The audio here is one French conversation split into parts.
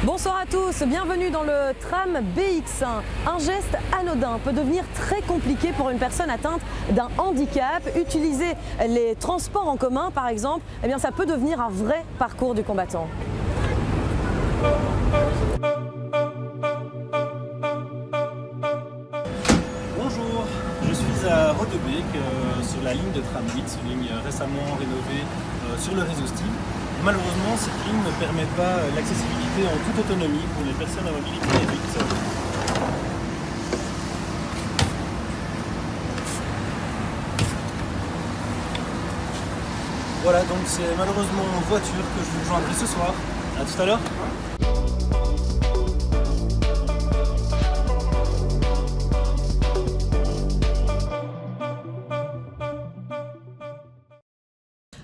Bonsoir à tous, bienvenue dans le tram BX1. Un geste anodin peut devenir très compliqué pour une personne atteinte d'un handicap. Utiliser les transports en commun par exemple, eh bien, ça peut devenir un vrai parcours du combattant. Bonjour, je suis à Rodebeek sur la ligne de tram BX, une ligne récemment rénovée sur le réseau STIB. Malheureusement, cette ligne ne permet pas l'accessibilité en toute autonomie pour les personnes à mobilité réduite. Voilà, donc c'est malheureusement en voiture que je vous rejoindrai ce soir. A tout à l'heure.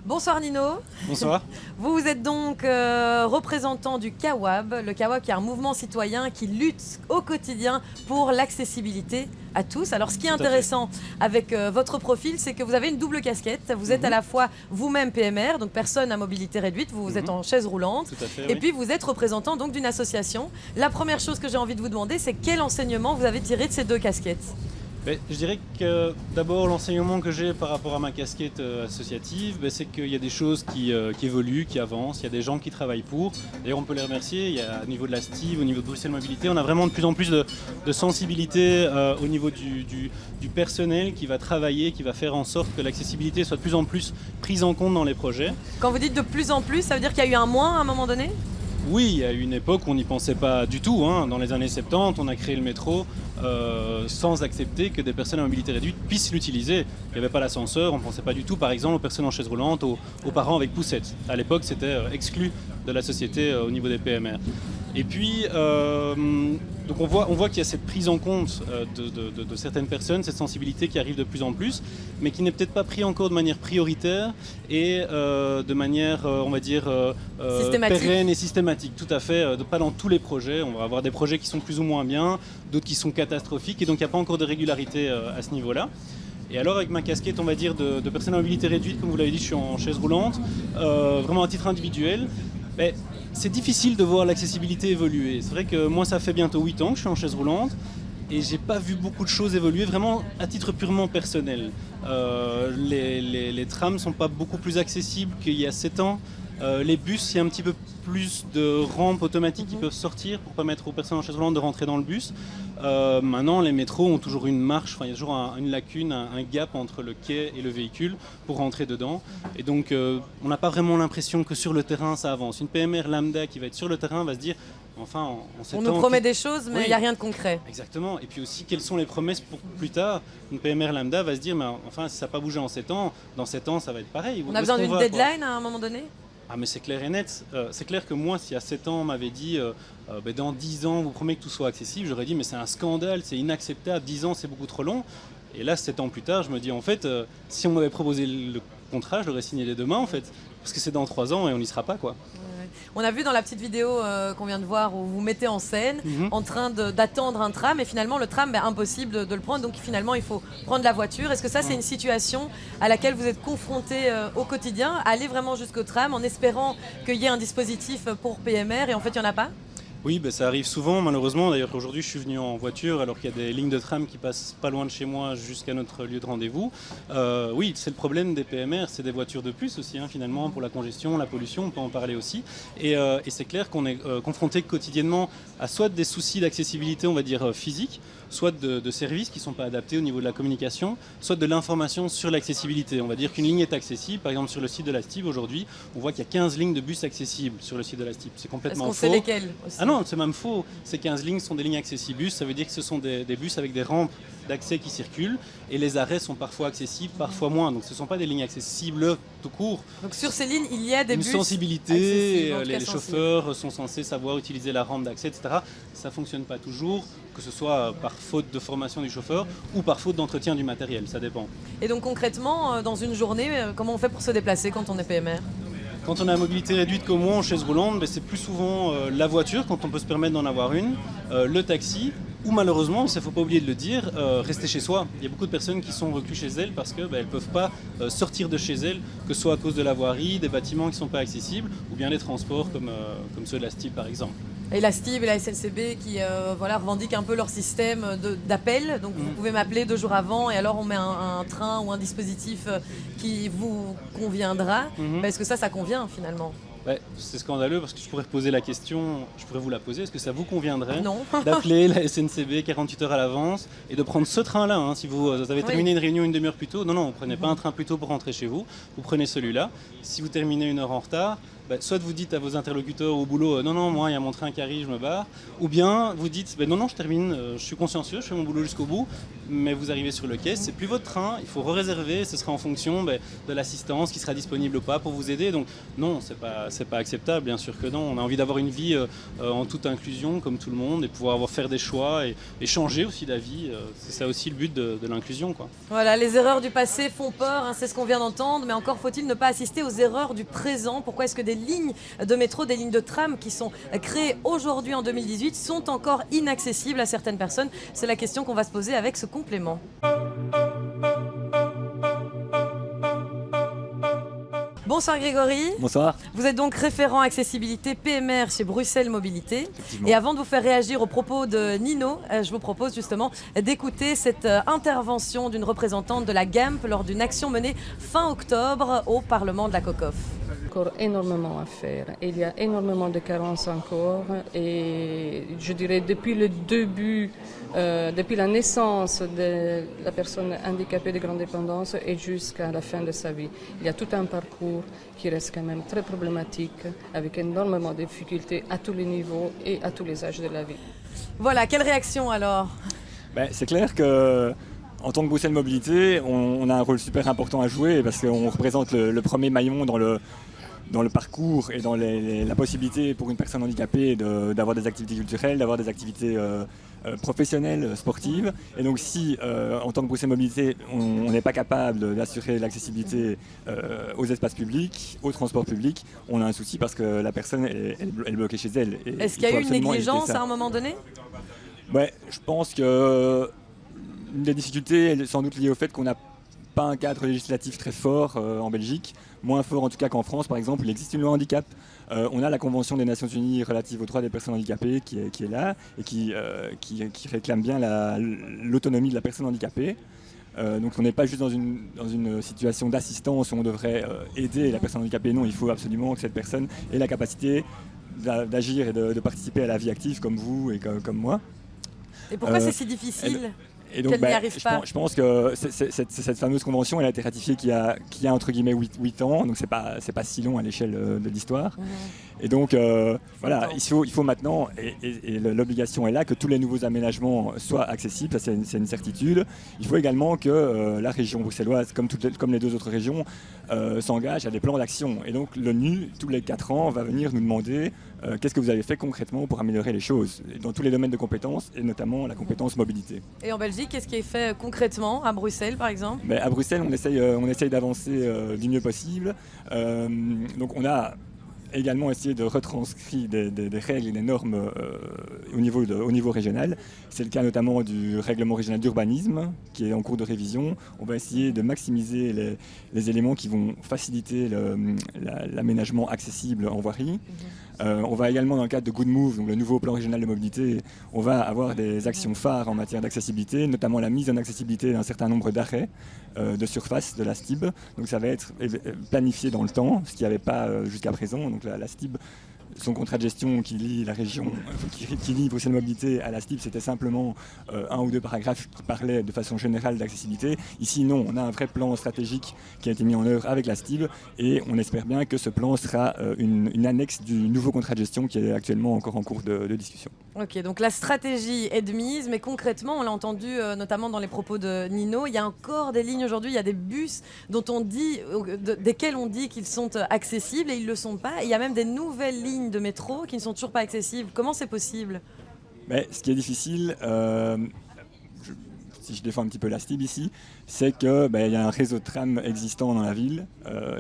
Bonsoir Nino. Bonsoir. Vous êtes donc représentant du CAWAB. Le CAWAB qui est un mouvement citoyen qui lutte au quotidien pour l'accessibilité à tous. Alors ce qui est intéressant avec votre profil, c'est que vous avez une double casquette. Vous êtes à la fois vous-même PMR, donc personne à mobilité réduite, vous êtes en chaise roulante. Tout à fait, et puis vous êtes représentant donc d'une association. La première chose que j'ai envie de vous demander, c'est quel enseignement vous avez tiré de ces deux casquettes? Je dirais que d'abord l'enseignement que j'ai par rapport à ma casquette associative, c'est qu'il y a des choses qui évoluent, qui avancent, il y a des gens qui travaillent pour. D'ailleurs on peut les remercier, il y a, au niveau de la STIB, au niveau de Bruxelles Mobilité, on a vraiment de plus en plus de sensibilité au niveau du personnel qui va travailler, qui va faire en sorte que l'accessibilité soit de plus en plus prise en compte dans les projets. Quand vous dites de plus en plus, ça veut dire qu'il y a eu un moins à un moment donné? Oui, il y a eu une époque où on n'y pensait pas du tout. Dans les années 70, on a créé le métro sans accepter que des personnes à mobilité réduite puissent l'utiliser. Il n'y avait pas l'ascenseur, on ne pensait pas du tout, par exemple, aux personnes en chaise roulante, aux parents avec poussette. À l'époque, c'était exclu de la société au niveau des PMR. Et puis, donc on voit qu'il y a cette prise en compte de certaines personnes, cette sensibilité qui arrive de plus en plus, mais qui n'est peut-être pas prise encore de manière prioritaire et de manière, on va dire, pérenne et systématique. Tout à fait, pas dans tous les projets. On va avoir des projets qui sont plus ou moins bien, d'autres qui sont catastrophiques, et donc il n'y a pas encore de régularité à ce niveau-là. Et alors avec ma casquette, on va dire, de personne à mobilité réduite, comme vous l'avez dit, je suis en chaise roulante, vraiment à titre individuel. C'est difficile de voir l'accessibilité évoluer. C'est vrai que moi, ça fait bientôt 8 ans que je suis en chaise roulante et j'ai pas vu beaucoup de choses évoluer, vraiment à titre purement personnel. Les trams sont pas beaucoup plus accessibles qu'il y a 7 ans. Les bus, il y a un petit peu plus de rampes automatiques qui peuvent sortir pour permettre aux personnes en chaise roulante de rentrer dans le bus. Maintenant, les métros ont toujours une marche, il y a toujours une lacune, un gap entre le quai et le véhicule pour rentrer dedans. Et donc, on n'a pas vraiment l'impression que sur le terrain, ça avance. Une PMR lambda qui va être sur le terrain va se dire, enfin, on nous promet des choses, mais il n'y a rien de concret. Exactement. Et puis aussi, quelles sont les promesses pour plus tard? Une PMR lambda va se dire, mais enfin, si ça n'a pas bougé en 7 ans, dans 7 ans, ça va être pareil. On a besoin d'une deadline à un moment donné? Ah mais c'est clair et net. C'est clair que moi, si à 7 ans on m'avait dit dans 10 ans, vous promettez que tout soit accessible, j'aurais dit mais c'est un scandale, c'est inacceptable, 10 ans c'est beaucoup trop long. Et là, 7 ans plus tard, je me dis en fait, si on m'avait proposé le contrat, je l'aurais signé dès demain en fait. Parce que c'est dans 3 ans et on n'y sera pas quoi. On a vu dans la petite vidéo qu'on vient de voir où vous mettez en scène en train d'attendre un tram et finalement le tram, impossible de le prendre, donc finalement il faut prendre la voiture. Est-ce que ça c'est une situation à laquelle vous êtes confronté au quotidien, aller vraiment jusqu'au tram en espérant qu'il y ait un dispositif pour PMR et en fait il n'y en a pas? Oui, ça arrive souvent, malheureusement. D'ailleurs, aujourd'hui, je suis venu en voiture alors qu'il y a des lignes de tram qui passent pas loin de chez moi jusqu'à notre lieu de rendez-vous. Oui, c'est le problème des PMR, c'est des voitures de plus aussi, finalement, pour la congestion, la pollution, on peut en parler aussi. Et c'est clair qu'on est confronté quotidiennement à soit des soucis d'accessibilité, on va dire, physique, soit de services qui ne sont pas adaptés au niveau de la communication, soit de l'information sur l'accessibilité. On va dire qu'une ligne est accessible, par exemple sur le site de la STIB aujourd'hui, on voit qu'il y a 15 lignes de bus accessibles sur le site de la STIB. C'est complètement faux. Est-ce qu'on sait lesquelles aussi? Ah non, c'est même faux. Ces 15 lignes sont des lignes accessibus, ça veut dire que ce sont des bus avec des rampes d'accès qui circulent et les arrêts sont parfois accessibles, parfois moins. Donc ce ne sont pas des lignes accessibles tout court. Donc sur ces lignes, il y a des bus sensibilité, les chauffeurs sont censés savoir utiliser la rampe d'accès, etc. Ça ne fonctionne pas toujours, que ce soit par faute de formation du chauffeur ou par faute d'entretien du matériel, ça dépend. Et donc concrètement, dans une journée, comment on fait pour se déplacer quand on est PMR? Quand on a mobilité réduite comme moi en chaise roulante, c'est plus souvent la voiture quand on peut se permettre d'en avoir une, le taxi ou malheureusement, il ne faut pas oublier de le dire, rester chez soi. Il y a beaucoup de personnes qui sont recluses chez elles parce qu'elles ne peuvent pas sortir de chez elles, que ce soit à cause de la voirie, des bâtiments qui ne sont pas accessibles ou bien les transports comme ceux de la STIB par exemple. Et la STIB et la SNCB qui voilà, revendiquent un peu leur système d'appel. Donc vous pouvez m'appeler 2 jours avant et alors on met un train ou un dispositif qui vous conviendra. Est-ce que ça convient finalement? Ouais, c'est scandaleux parce que je pourrais poser la question, je pourrais vous la poser, est-ce que ça vous conviendrait d'appeler la SNCB 48 heures à l'avance et de prendre ce train-là hein, si vous avez terminé une réunion une demi-heure plus tôt, non, vous ne prenez pas un train plus tôt pour rentrer chez vous, vous prenez celui-là. Si vous terminez 1 heure en retard, soit vous dites à vos interlocuteurs au boulot non, moi il y a mon train qui arrive, je me barre, ou bien vous dites non, je termine, je suis consciencieux, je fais mon boulot jusqu'au bout, mais vous arrivez sur le quai, c'est plus votre train, il faut réserver, ce sera en fonction de l'assistance qui sera disponible ou pas pour vous aider. Donc non, c'est pas acceptable, bien sûr que non. On a envie d'avoir une vie en toute inclusion comme tout le monde et pouvoir faire des choix et changer aussi d'avis. C'est ça aussi le but de l'inclusion, quoi. Voilà, les erreurs du passé font peur, c'est ce qu'on vient d'entendre, mais encore faut-il ne pas assister aux erreurs du présent. Pourquoi est-ce que des lignes de métro, des lignes de tram qui sont créées aujourd'hui en 2018 sont encore inaccessibles à certaines personnes? C'est la question qu'on va se poser avec ce complément. Bonsoir Grégory. Bonsoir. Vous êtes donc référent accessibilité PMR chez Bruxelles Mobilité. Et avant de vous faire réagir aux propos de Nino, je vous propose justement d'écouter cette intervention d'une représentante de la GAMP lors d'une action menée fin octobre au Parlement de la COCOF. Encore énormément à faire. Il y a énormément de carences encore et je dirais depuis le début, depuis la naissance de la personne handicapée de grande dépendance et jusqu'à la fin de sa vie. Il y a tout un parcours qui reste quand même très problématique avec énormément de difficultés à tous les niveaux et à tous les âges de la vie. Voilà, quelle réaction alors? C'est clair que en tant que Bruxelles Mobilité, on a un rôle super important à jouer parce qu'on représente le premier maillon dans le parcours et dans la possibilité pour une personne handicapée d'avoir des activités culturelles, d'avoir des activités professionnelles, sportives. Et donc si, en tant que Bruxelles Mobilité, on n'est pas capable d'assurer l'accessibilité aux espaces publics, aux transports publics, on a un souci parce que la personne elle est bloquée chez elle. Est-ce qu'il y a eu une négligence à un moment donné? Je pense que une des difficultés est sans doute liée au fait qu'on n'a pas un cadre législatif très fort en Belgique, moins fort en tout cas qu'en France par exemple. Il existe une loi handicap, on a la Convention des Nations Unies relative aux droits des personnes handicapées qui est là et qui réclame bien l'autonomie de la personne handicapée. Donc on n'est pas juste dans une situation d'assistance où on devrait aider la personne handicapée, non, il faut absolument que cette personne ait la capacité d'agir et de participer à la vie active comme vous et comme moi. Et pourquoi c'est si difficile? Et donc, je pense que cette fameuse convention, elle a été ratifiée qu'il y a entre guillemets 8 ans, donc c'est pas si long à l'échelle de l'histoire. Et donc voilà, il faut maintenant, et l'obligation est là, que tous les nouveaux aménagements soient accessibles, ça c'est une certitude. Il faut également que la région bruxelloise, comme les 2 autres régions, s'engage à des plans d'action. Et donc l'ONU, tous les 4 ans, va venir nous demander qu'est-ce que vous avez fait concrètement pour améliorer les choses, dans tous les domaines de compétences, et notamment la compétence mobilité. Et en Belgique, qu'est-ce qui est fait concrètement, à Bruxelles par exemple? À Bruxelles, on essaye d'avancer du mieux possible. Donc on a également essayé de retranscrire des règles et des normes au niveau régional. C'est le cas notamment du règlement régional d'urbanisme qui est en cours de révision. On va essayer de maximiser les éléments qui vont faciliter l'aménagement accessible en voirie. On va également, dans le cadre de Good Move, donc le nouveau plan régional de mobilité, on va avoir des actions phares en matière d'accessibilité, notamment la mise en accessibilité d'un certain nombre d'arrêts de surface de la STIB. Donc ça va être planifié dans le temps, ce qu'il n'y avait pas jusqu'à présent. Donc la STIB, son contrat de gestion qui lie la région, qui lie Bruxelles Mobilité à la STIB, c'était simplement 1 ou 2 paragraphes qui parlaient de façon générale d'accessibilité. Ici, non, on a un vrai plan stratégique qui a été mis en œuvre avec la STIB et on espère bien que ce plan sera une annexe du nouveau contrat de gestion qui est actuellement encore en cours de discussion. Ok, donc la stratégie est de mise, mais concrètement, on l'a entendu notamment dans les propos de Nino, il y a encore des lignes aujourd'hui, il y a des bus desquels on dit qu'ils sont accessibles et ils ne le sont pas. Il y a même des nouvelles lignes de métro qui ne sont toujours pas accessibles. Comment c'est possible? Ce qui est difficile, si je défends un petit peu la STIB ici, c'est qu'il y a un réseau de tram existant dans la ville,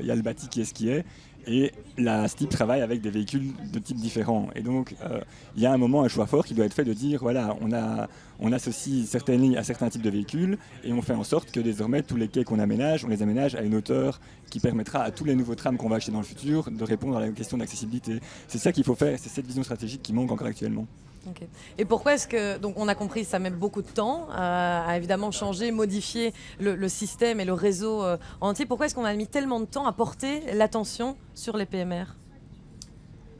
il y a le bâti qui est ce qui est, Et la STIP travaille avec des véhicules de types différents. Et donc, il y a un moment, un choix fort qui doit être fait de dire, voilà, on associe certaines lignes à certains types de véhicules et on fait en sorte que désormais, tous les quais qu'on aménage, on les aménage à une hauteur qui permettra à tous les nouveaux trams qu'on va acheter dans le futur de répondre à la question d'accessibilité. C'est ça qu'il faut faire, c'est cette vision stratégique qui manque encore actuellement. Okay. Et pourquoi est-ce que, donc on a compris, ça met beaucoup de temps à évidemment changer, modifier le système et le réseau entier. Pourquoi est-ce qu'on a mis tellement de temps à porter l'attention sur les PMR?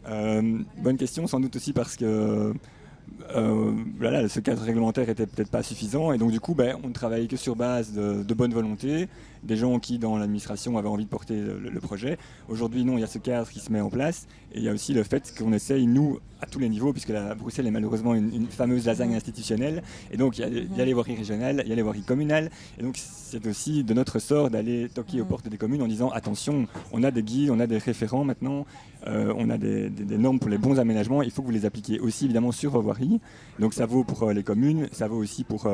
Bonne question, sans doute aussi parce que voilà, ce cadre réglementaire était peut-être pas suffisant et donc du coup on ne travaillait que sur base de bonne volonté, des gens qui dans l'administration avaient envie de porter le projet. Aujourd'hui non, il y a ce cadre qui se met en place et il y a aussi le fait qu'on essaye nous à tous les niveaux, puisque Bruxelles est malheureusement une fameuse lasagne institutionnelle et donc il y a les voiries régionales, il y a les voiries communales et donc c'est aussi de notre sort d'aller toquer aux portes des communes en disant attention, on a des guides, on a des référents maintenant, on a des normes pour les bons aménagements, il faut que vous les appliquiez aussi évidemment sur vos voiries. Donc ça vaut pour les communes, ça vaut aussi pour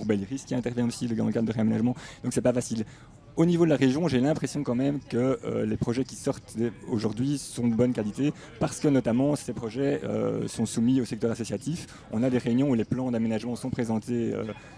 Bellerive qui intervient aussi dans le cadre de réaménagement, donc c'est pas facile. Au niveau de la région, j'ai l'impression quand même que les projets qui sortent aujourd'hui sont de bonne qualité parce que notamment ces projets sont soumis au secteur associatif. On a des réunions où les plans d'aménagement sont présentés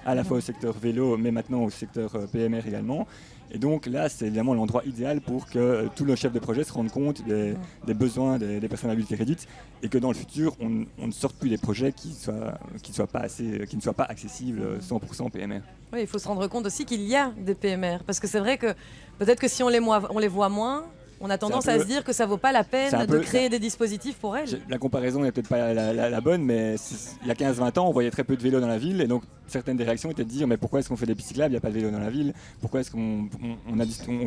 à la fois au secteur vélo mais maintenant au secteur PMR également. Et donc là, c'est évidemment l'endroit idéal pour que tous nos chefs de projet se rendent compte des besoins des personnes à mobilité réduite et que dans le futur, on ne sorte plus des projets qui ne soient pas accessibles 100% PMR. Oui, il faut se rendre compte aussi qu'il y a des PMR. Parce que c'est vrai que peut-être que si on les voit moins, on a tendance à se dire que ça ne vaut pas la peine de créer des dispositifs pour elles. La comparaison n'est peut-être pas la bonne, mais il y a 15-20 ans, on voyait très peu de vélos dans la ville. Et donc, certaines des réactions étaient de dire mais pourquoi est-ce qu'on fait des pistes cyclables, il n'y a pas de vélo dans la ville? Pourquoi est-ce qu'on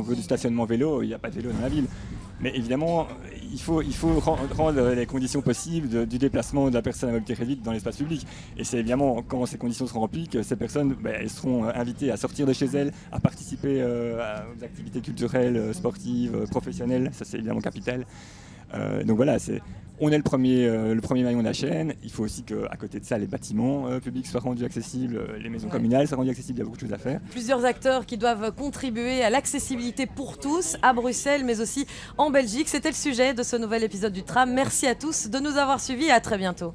veut du stationnement vélo, il n'y a pas de vélo dans la ville? Mais évidemment, il faut rendre les conditions possibles du déplacement de la personne à mobilité réduite dans l'espace public. Et c'est évidemment quand ces conditions seront remplies que ces personnes elles seront invitées à sortir de chez elles, à participer aux activités culturelles, sportives, professionnelles. Ça, c'est évidemment capital. Donc voilà, on est le premier maillon de la chaîne. Il faut aussi qu'à côté de ça, les bâtiments publics soient rendus accessibles, les maisons communales soient rendues accessibles, il y a beaucoup de choses à faire. Plusieurs acteurs qui doivent contribuer à l'accessibilité pour tous, à Bruxelles, mais aussi en Belgique. C'était le sujet de ce nouvel épisode du Tram. Merci à tous de nous avoir suivis et à très bientôt.